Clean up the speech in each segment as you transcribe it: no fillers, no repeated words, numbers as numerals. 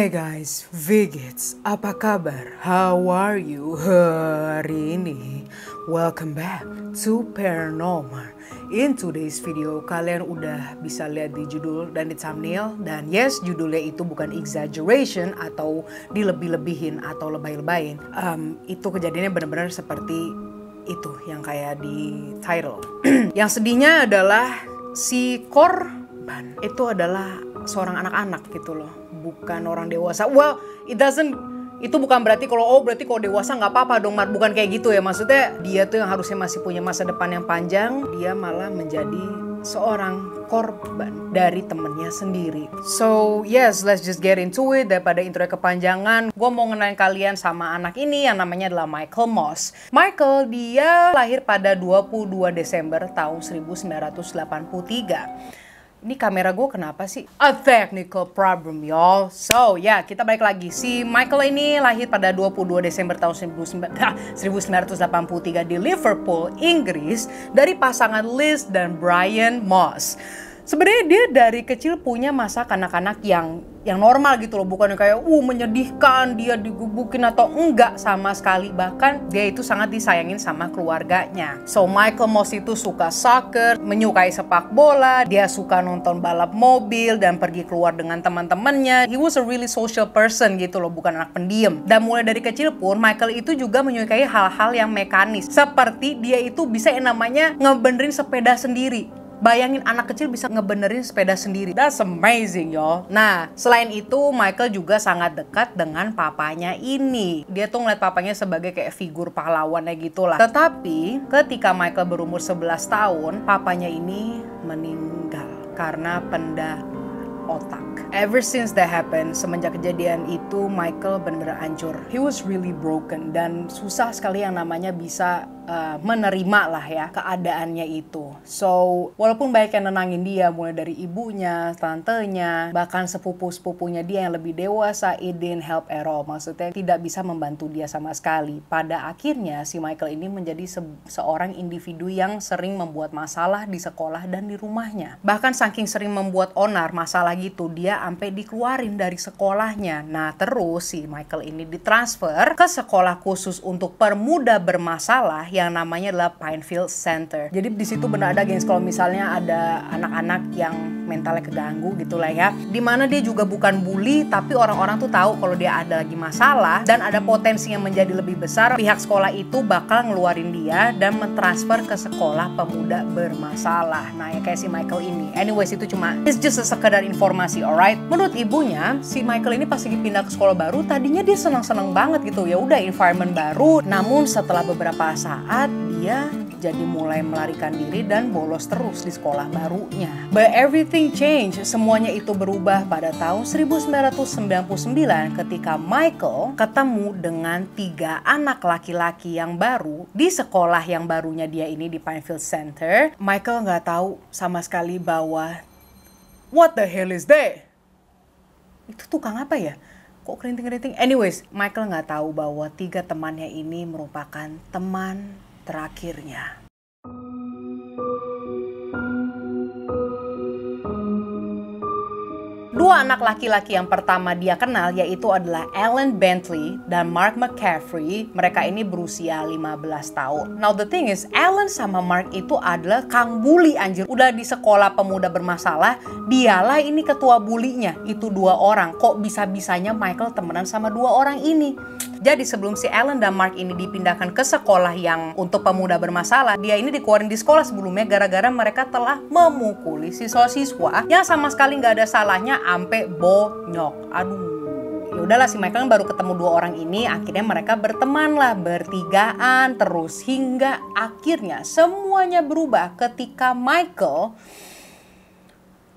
Hey guys, Vigits, apa kabar? How are you hari ini? Welcome back to Paranormal. In today's video, kalian udah bisa lihat di judul dan di thumbnail. Dan yes, judulnya itu bukan exaggeration atau dilebih-lebihin atau lebay-lebayin. Itu kejadiannya benar-benar seperti itu yang kayak di title. Yang sedihnya adalah si korban itu adalah seorang anak-anak gitu loh, bukan orang dewasa. Well, itu bukan berarti kalau dewasa nggak apa-apa dong, bukan kayak gitu ya. Maksudnya dia tuh yang harusnya masih punya masa depan yang panjang, dia malah menjadi seorang korban dari temennya sendiri. So yes, let's just get into it. Daripada intro kepanjangan, gue mau ngenalin kalian sama anak ini yang namanya adalah Michael Moss. Michael, dia lahir pada 22 Desember tahun 1983. Ini kamera gue kenapa sih? A technical problem, y'all. So, ya, kita balik lagi. Si Michael ini lahir pada 22 Desember tahun 1983 di Liverpool, Inggris, dari pasangan Liz dan Brian Moss. Sebenarnya dia dari kecil punya masa kanak-kanak yang normal gitu loh, bukan kayak menyedihkan, dia digubukin atau enggak sama sekali. Bahkan dia itu sangat disayangin sama keluarganya. So Michael Moss itu suka soccer, menyukai sepak bola, dia suka nonton balap mobil dan pergi keluar dengan teman-temannya. He was a really social person gitu loh, bukan anak pendiam. Dan mulai dari kecil pun Michael itu juga menyukai hal-hal yang mekanis. Seperti dia itu bisa yang namanya ngebenerin sepeda sendiri. Bayangin anak kecil bisa ngebenerin sepeda sendiri. That's amazing, y'all. Nah, selain itu Michael juga sangat dekat dengan papanya ini. Dia tuh ngeliat papanya sebagai kayak figur pahlawannya gitu lah. Tetapi ketika Michael berumur 11 tahun, papanya ini meninggal karena pendarahan otak. Ever since that happened, semenjak kejadian itu Michael bener-bener hancur. He was really broken dan susah sekali yang namanya bisa menerima lah ya keadaannya itu. So, walaupun banyak yang nenangin dia, mulai dari ibunya, tantenya, bahkan sepupu-sepupunya dia yang lebih dewasa, it didn't help at all. Maksudnya tidak bisa membantu dia sama sekali. Pada akhirnya si Michael ini menjadi seorang individu yang sering membuat masalah di sekolah dan di rumahnya. Bahkan saking sering membuat onar masalah gitu, dia sampai dikeluarin dari sekolahnya. Nah, terus si Michael ini ditransfer ke sekolah khusus untuk pemuda bermasalah yang namanya adalah Pinefield Center. Jadi di situ benar ada gengs kalau misalnya ada anak-anak yang mentalnya keganggu gitulah ya. Dimana dia juga bukan bully, tapi orang-orang tuh tahu kalau dia ada lagi masalah dan ada potensi yang menjadi lebih besar. Pihak sekolah itu bakal ngeluarin dia dan mentransfer ke sekolah pemuda bermasalah. Nah, ya kayak si Michael ini. Anyways, itu cuma it's just sekedar informasi, alright? Menurut ibunya, si Michael ini pas lagi pindah ke sekolah baru, tadinya dia senang-senang banget gitu. Ya udah, environment baru. Namun setelah beberapa saat dia jadi mulai melarikan diri dan bolos terus di sekolah barunya. But everything changed. Semuanya itu berubah pada tahun 1999 ketika Michael ketemu dengan 3 anak laki-laki yang baru di sekolah yang barunya dia ini di Pinefield Center. Michael nggak tahu sama sekali bahwa what the hell is that? Itu tukang apa ya? Kok kerinting-kerinting? Anyways, Michael nggak tahu bahwa 3 temannya ini merupakan teman terakhirnya. Dua anak laki-laki yang pertama dia kenal yaitu adalah Alan Bentley dan Mark McCaffrey. Mereka ini berusia 15 tahun. Now the thing is, Alan sama Mark itu adalah kang bully anjir. Udah di sekolah pemuda bermasalah, dialah ini ketua bulinya. Itu 2 orang. Kok bisa-bisanya Michael temenan sama 2 orang ini? Jadi sebelum si Alan dan Mark ini dipindahkan ke sekolah yang untuk pemuda bermasalah, dia ini dikeluarin di sekolah sebelumnya gara-gara mereka telah memukuli siswa-siswa yang sama sekali nggak ada salahnya ampe bonyok. Aduh. Ya udahlah, si Michael baru ketemu 2 orang ini, akhirnya mereka berteman lah, bertigaan terus hingga akhirnya semuanya berubah ketika Michael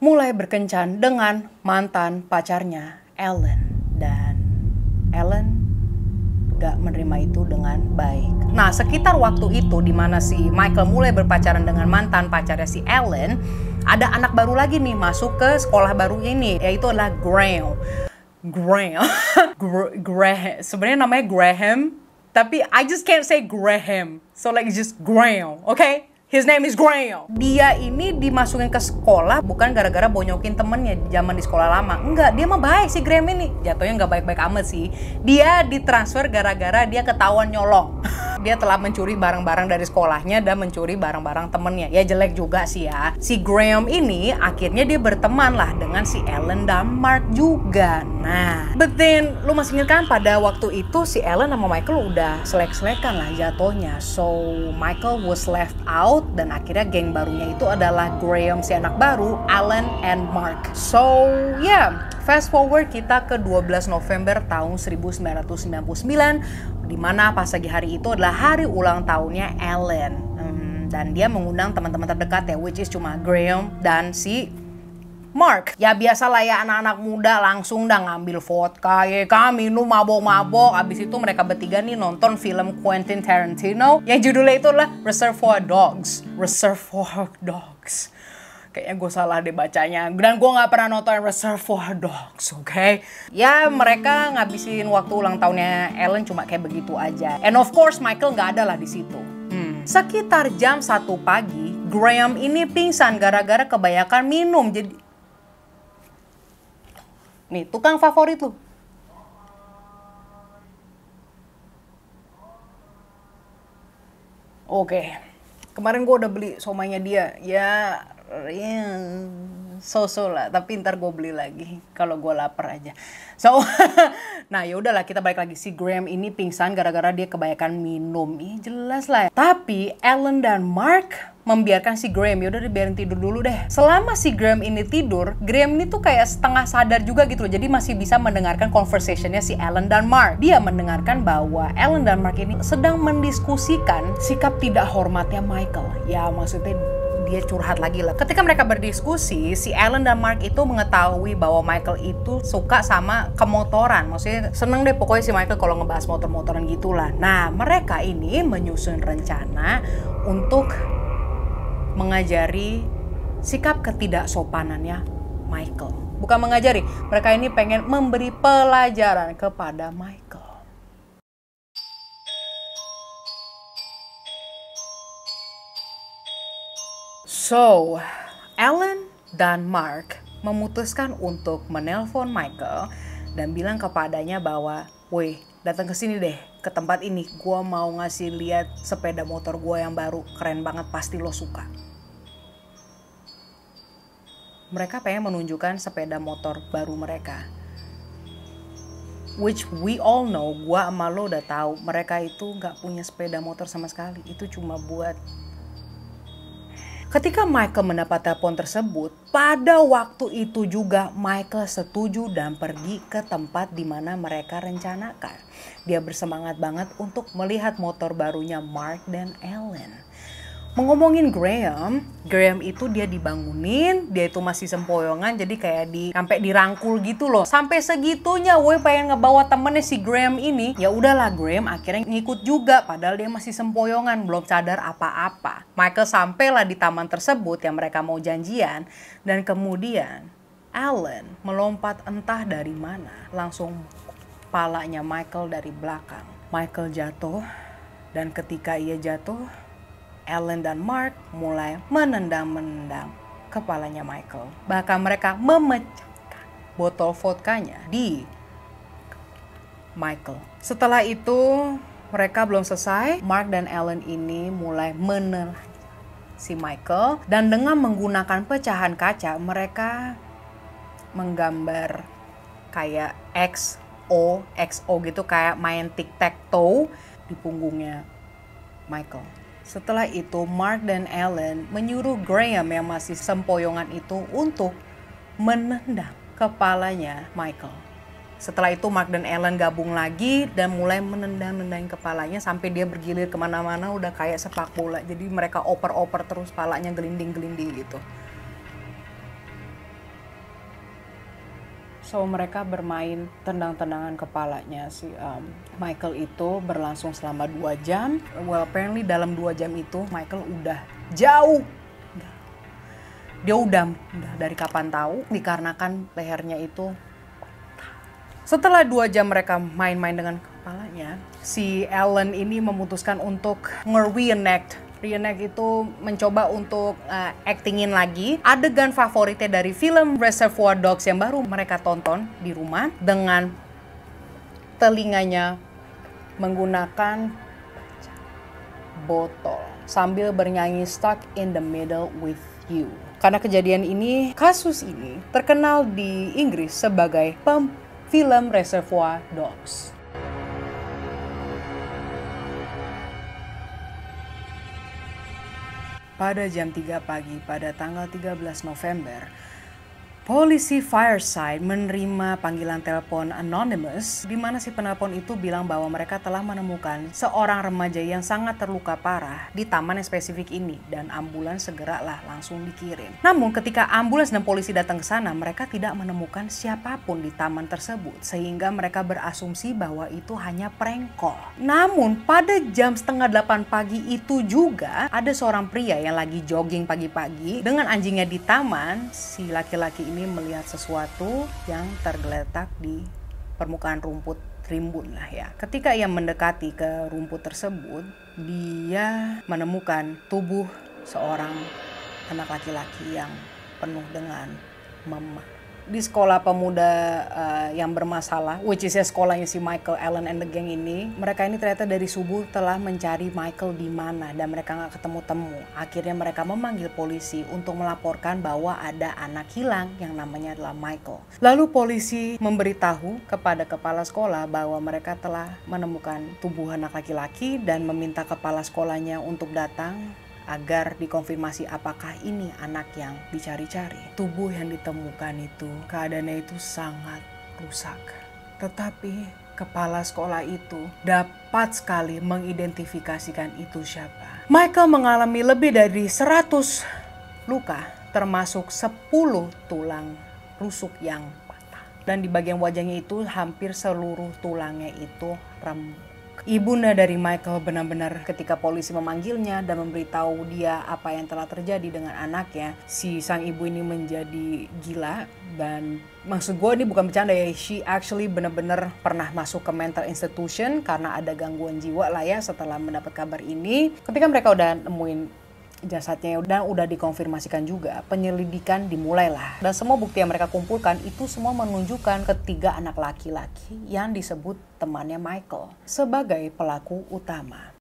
mulai berkencan dengan mantan pacarnya Alan, dan Alan gak menerima itu dengan baik. Nah, sekitar waktu itu di mana si Michael mulai berpacaran dengan mantan pacarnya si Alan, ada anak baru lagi nih masuk ke sekolah baru ini, yaitu adalah Graham. Sebenarnya namanya Graham, tapi I just can't say Graham. So like it's just Graham, okay? His name is Graham. Dia ini dimasukin ke sekolah bukan gara-gara bonyokin temennya zaman di sekolah lama. Enggak, dia mah baik sih Graham ini. Jatuhnya nggak baik-baik amat sih. Dia ditransfer gara-gara dia ketahuan nyolong. Dia telah mencuri barang-barang dari sekolahnya dan mencuri barang-barang temennya. Ya jelek juga sih ya. Si Graham ini akhirnya dia berteman lah dengan si Ellen dan Mark juga. Nah, but then lu masih ingat kan pada waktu itu si Ellen sama Michael udah selek-selekan lah jatuhnya. So Michael was left out dan akhirnya geng barunya itu adalah Graham si anak baru, Alan and Mark. So yeah, fast forward kita ke 12 November tahun 1999 di mana pas pagi hari itu adalah hari ulang tahunnya Alan. Dan dia mengundang teman-teman terdekat ya, which is cuma Graham dan si Mark. Ya biasalah ya anak-anak muda langsung dah ngambil vodka, ya kan, minum mabok-mabok. Abis itu mereka bertiga nih nonton film Quentin Tarantino yang judulnya itu adalah Reservoir Dogs. Reservoir Dogs. Kayaknya gue salah deh bacanya. Dan gue gak pernah nonton Reservoir Dogs, oke? Ya mereka ngabisin waktu ulang tahunnya Ellen cuma kayak begitu aja. And of course Michael gak ada lah di situ. Sekitar jam 1 pagi, Graham ini pingsan gara-gara kebanyakan minum. Jadi, nih tukang favorit lu. Oke. Kemarin gue udah beli somainya dia. Ya so-so lah, tapi ntar gue beli lagi kalau gue lapar aja. So, nah ya udahlah kita balik lagi. Si Graham ini pingsan gara-gara dia kebanyakan minum. Ih jelas lah. Tapi Ellen dan Mark membiarkan si Graham, yaudah dibiarin tidur dulu deh. Selama si Graham ini tidur, Graham ini tuh kayak setengah sadar juga gitu loh. Jadi masih bisa mendengarkan conversationnya si Ellen dan Mark. Dia mendengarkan bahwa Ellen dan Mark ini sedang mendiskusikan sikap tidak hormatnya Michael. Ya maksudnya dia curhat lagi lah. Ketika mereka berdiskusi, si Ellen dan Mark itu mengetahui bahwa Michael itu suka sama kemotoran. Maksudnya seneng deh pokoknya si Michael kalau ngebahas motor-motoran gitulah. Nah mereka ini menyusun rencana untuk mengajari sikap ketidaksopanannya Michael. Bukan mengajari, mereka ini pengen memberi pelajaran kepada Michael. So, Ellen dan Mark memutuskan untuk menelpon Michael dan bilang kepadanya bahwa, "Woi, datang ke sini deh, ke tempat ini. Gua mau ngasih lihat sepeda motor gua yang baru, keren banget, pasti lo suka." Mereka pengen menunjukkan sepeda motor baru mereka. Which we all know, gua sama lo udah tahu, mereka itu nggak punya sepeda motor sama sekali. Itu cuma buat. Ketika Michael mendapat telepon tersebut, pada waktu itu juga Michael setuju dan pergi ke tempat di mana mereka rencanakan. Dia bersemangat banget untuk melihat motor barunya Mark dan Ellen. Ngomongin Graham itu dia dibangunin, dia itu masih sempoyongan, jadi kayak sampai dirangkul gitu loh. Sampai segitunya, woi pengen ngebawa temennya si Graham ini. Ya udahlah, Graham akhirnya ngikut juga, padahal dia masih sempoyongan, belum sadar apa-apa. Michael sampailah di taman tersebut yang mereka mau janjian, dan kemudian Alan melompat entah dari mana, langsung kepalanya Michael dari belakang. Michael jatuh, dan ketika ia jatuh, Ellen dan Mark mulai menendang-menendang kepalanya Michael. Bahkan mereka memecahkan botol vodkanya di Michael. Setelah itu mereka belum selesai. Mark dan Ellen ini mulai menelan si Michael. Dan dengan menggunakan pecahan kaca mereka menggambar kayak XO gitu, kayak main tic-tac-toe di punggungnya Michael. Setelah itu Mark dan Ellen menyuruh Graham yang masih sempoyongan itu untuk menendang kepalanya Michael. Setelah itu Mark dan Ellen gabung lagi dan mulai menendang-nendang kepalanya sampai dia bergilir kemana-mana udah kayak sepak bola. Jadi mereka oper-oper terus, kepalanya gelinding-gelinding gitu. So mereka bermain tendang-tendangan kepalanya si Michael itu berlangsung selama 2 jam. Well apparently dalam 2 jam itu Michael udah jauh. Dia udah dari kapan tahu, dikarenakan lehernya itu. Setelah 2 jam mereka main-main dengan kepalanya, si Ellen ini memutuskan untuk nge-reenact reenact itu mencoba untuk actingin lagi adegan favoritnya dari film Reservoir Dogs yang baru mereka tonton di rumah dengan telinganya menggunakan botol sambil bernyanyi Stuck in the Middle with You. Karena kejadian ini, kasus ini terkenal di Inggris sebagai film Reservoir Dogs. Pada jam 3 pagi pada tanggal 13 November, polisi Fireside menerima panggilan telepon anonymous di mana si penelpon itu bilang bahwa mereka telah menemukan seorang remaja yang sangat terluka parah di taman yang spesifik ini dan ambulans segeralah langsung dikirim. Namun ketika ambulans dan polisi datang ke sana, mereka tidak menemukan siapapun di taman tersebut sehingga mereka berasumsi bahwa itu hanya prank call. Namun pada jam setengah 8 pagi itu juga ada seorang pria yang lagi jogging pagi-pagi dengan anjingnya di taman. Si laki-laki ini melihat sesuatu yang tergeletak di permukaan rumput rimbun lah ya. Ketika ia mendekati ke rumput tersebut, dia menemukan tubuh seorang anak laki-laki yang penuh dengan memar. Di sekolah pemuda yang bermasalah, which is sekolahnya si Michael, Allen, and the gang ini, mereka ini ternyata dari subuh telah mencari Michael di mana dan mereka nggak ketemu-temu. Akhirnya mereka memanggil polisi untuk melaporkan bahwa ada anak hilang yang namanya adalah Michael. Lalu polisi memberitahu kepada kepala sekolah bahwa mereka telah menemukan tubuh anak laki-laki dan meminta kepala sekolahnya untuk datang agar dikonfirmasi apakah ini anak yang dicari-cari. Tubuh yang ditemukan itu, keadaannya itu sangat rusak. Tetapi kepala sekolah itu dapat sekali mengidentifikasikan itu siapa. Michael mengalami lebih dari 100 luka, termasuk 10 tulang rusuk yang patah. Dan di bagian wajahnya itu hampir seluruh tulangnya itu remuk. Ibunda dari Michael benar-benar ketika polisi memanggilnya dan memberitahu dia apa yang telah terjadi dengan anaknya, si sang ibu ini menjadi gila. Dan maksud gue ini bukan bercanda ya, she actually benar-benar pernah masuk ke mental institution karena ada gangguan jiwa lah ya setelah mendapat kabar ini. Ketika mereka udah nemuin jasadnya dan udah dikonfirmasikan juga, penyelidikan dimulailah. Dan semua bukti yang mereka kumpulkan itu semua menunjukkan ketiga anak laki-laki yang disebut temannya Michael sebagai pelaku utama.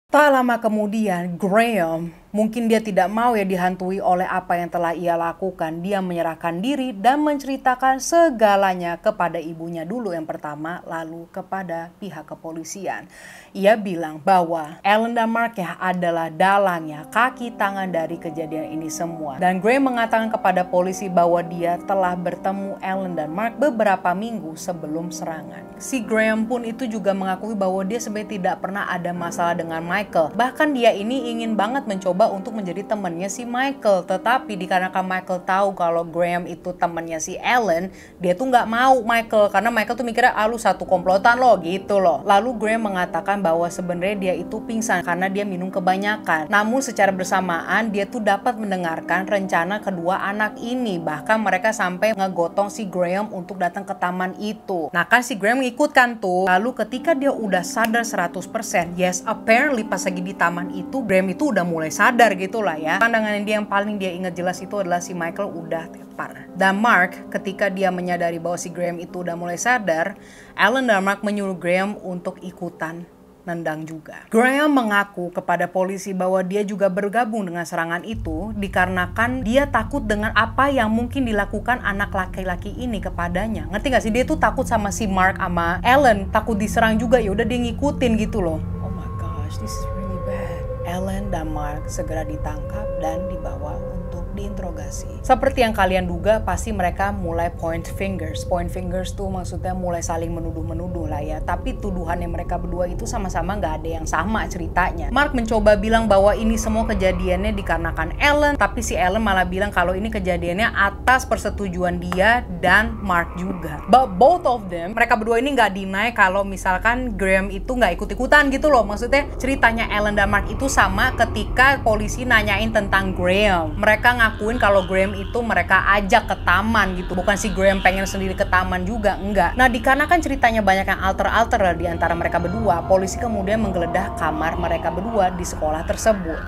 Tak lama kemudian, Graham, mungkin dia tidak mau ya dihantui oleh apa yang telah ia lakukan. Dia menyerahkan diri dan menceritakan segalanya kepada ibunya dulu yang pertama, lalu kepada pihak kepolisian. Ia bilang bahwa Allen dan Mark ya adalah dalangnya, kaki tangan dari kejadian ini semua. Dan Graham mengatakan kepada polisi bahwa dia telah bertemu Allen dan Mark beberapa minggu sebelum serangan. Si Graham pun itu juga mengakui bahwa dia sebenarnya tidak pernah ada masalah dengan Michael. Bahkan dia ini ingin banget mencoba untuk menjadi temannya si Michael. Tetapi dikarenakan Michael tahu kalau Graham itu temannya si Allen, dia tuh nggak mau Michael. Karena Michael tuh mikirnya, lu satu komplotan lo gitu loh. Lalu Graham mengatakan bahwa sebenarnya dia itu pingsan karena dia minum kebanyakan. Namun secara bersamaan dia tuh dapat mendengarkan rencana kedua anak ini. Bahkan mereka sampai ngegotong si Graham untuk datang ke taman itu. Nah kan si Graham ngikutkan tuh. Lalu ketika dia udah sadar 100%, yes apparently pas lagi di taman itu, Graham itu udah mulai sadar gitu lah ya. Pandangan dia yang paling dia ingat jelas itu adalah si Michael udah tepar. Dan Mark ketika dia menyadari bahwa si Graham itu udah mulai sadar, Allen dan Mark menyuruh Graham untuk ikutan nendang juga. Graham mengaku kepada polisi bahwa dia juga bergabung dengan serangan itu dikarenakan dia takut dengan apa yang mungkin dilakukan anak laki-laki ini kepadanya. Ngerti gak sih? Dia tuh takut sama si Mark sama Allen, takut diserang juga, ya udah dia ngikutin gitu loh. Oh my gosh, this is really bad. Allen dan Mark segera ditangkap dan dibawa untuk diinterogasi. Seperti yang kalian duga, pasti mereka mulai point fingers. Point fingers tuh maksudnya mulai saling menuduh-menuduh lah ya. Tapi tuduhannya mereka berdua itu sama-sama nggak ada yang sama ceritanya. Mark mencoba bilang bahwa ini semua kejadiannya dikarenakan Allen, tapi si Allen malah bilang kalau ini kejadiannya atas persetujuan dia dan Mark juga. But both of them, mereka berdua ini nggak deny kalau misalkan Graham itu nggak ikut-ikutan gitu loh. Maksudnya ceritanya Allen dan Mark itu sama ketika polisi nanyain tentang Graham. Mereka ngaku ngakuin kalau Graham itu mereka ajak ke taman gitu. Bukan si Graham pengen sendiri ke taman juga, enggak. Nah, dikarenakan ceritanya banyak yang alter-alter di antara mereka berdua, polisi kemudian menggeledah kamar mereka berdua di sekolah tersebut.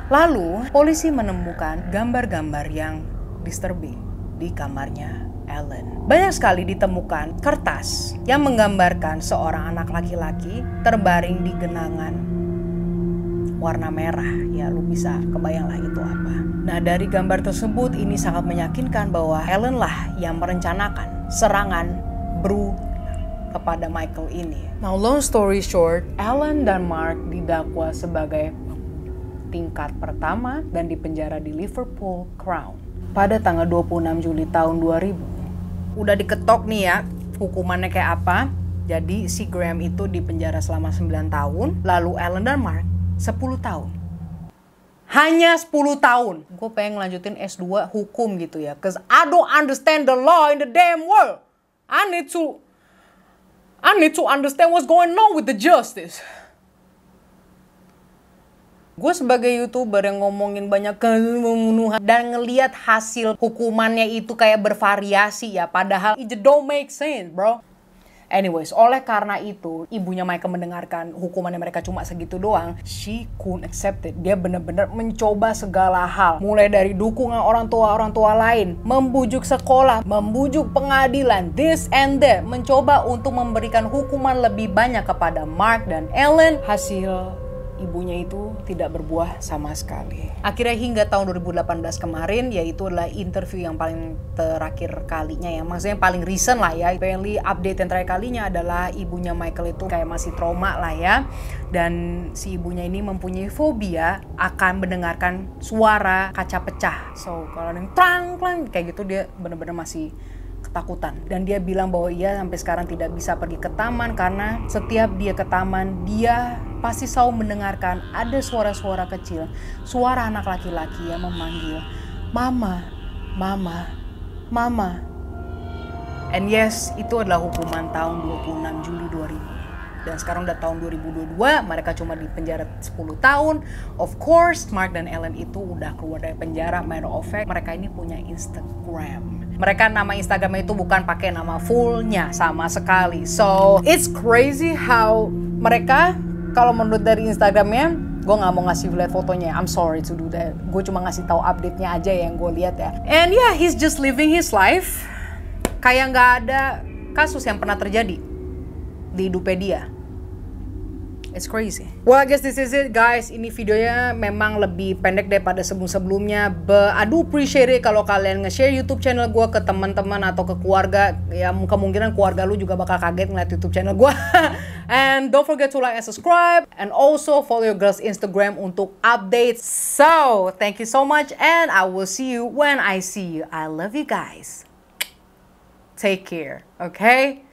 Lalu, polisi menemukan gambar-gambar yang disturbing di kamarnya Ellen. Banyak sekali ditemukan kertas yang menggambarkan seorang anak laki-laki terbaring di genangan warna merah. Ya, lu bisa kebayang lah itu apa. Nah, dari gambar tersebut ini sangat meyakinkan bahwa Ellen lah yang merencanakan serangan brutal kepada Michael ini. Now, long story short, Ellen dan Mark didakwa sebagai tingkat pertama dan dipenjara di Liverpool Crown pada tanggal 26 Juli tahun 2000. Udah diketok nih ya hukumannya kayak apa. Jadi si Graham itu dipenjara selama 9 tahun, lalu Ellen dan Mark 10 tahun. Hanya 10 tahun. Gue pengen ngelanjutin S2 hukum gitu ya. Cause I don't understand the law in the damn world. I need to understand what's going on with the justice. Gue sebagai YouTuber yang ngomongin banyak pembunuhan dan ngelihat hasil hukumannya itu kayak bervariasi ya. Padahal it just don't make sense, bro. Anyways, oleh karena itu, ibunya Michael mendengarkan hukumannya mereka cuma segitu doang. She couldn't accept it. Dia benar-benar mencoba segala hal. Mulai dari dukungan orang tua lain, membujuk sekolah, membujuk pengadilan, this and that. Mencoba untuk memberikan hukuman lebih banyak kepada Mark dan Ellen. Hasil ibunya itu tidak berbuah sama sekali. Akhirnya hingga tahun 2018 kemarin, yaitu adalah interview yang paling terakhir kalinya ya. Maksudnya yang paling recent lah ya. Apparently update yang terakhir kalinya adalah ibunya Michael itu kayak masih trauma lah ya. Dan si ibunya ini mempunyai fobia akan mendengarkan suara kaca pecah. So kalau ada yang plang kayak gitu dia benar-benar masih ketakutan. Dan dia bilang bahwa ia sampai sekarang tidak bisa pergi ke taman karena setiap dia ke taman dia pasti selalu mendengarkan ada suara-suara kecil, suara anak laki-laki yang memanggil mama, mama, mama. And yes, itu adalah hukuman tahun 26 Juli 2000. Dan sekarang udah tahun 2022, mereka cuma di penjara 10 tahun. Of course, Mark dan Ellen itu udah keluar dari penjara. Matter of fact, mereka ini punya Instagram. Mereka nama Instagramnya itu bukan pakai nama fullnya sama sekali. So, it's crazy how mereka, kalau menurut dari Instagramnya, gue nggak mau ngasih lihat fotonya. I'm sorry to do that. Gue cuma ngasih tahu update-nya aja yang gue lihat ya. And yeah, he's just living his life. Kayak nggak ada kasus yang pernah terjadi di hidupnya dia. It's crazy. Well, I guess this is it guys. Ini videonya memang lebih pendek daripada sebelum-sebelumnya. But I do appreciate it kalau kalian nge-share YouTube channel gue ke teman-teman atau ke keluarga. Ya kemungkinan keluarga lu juga bakal kaget ngeliat YouTube channel gue. And don't forget to like and subscribe. And also follow your girl's Instagram untuk updates. So, thank you so much and I will see you when I see you. I love you guys. Take care, okay?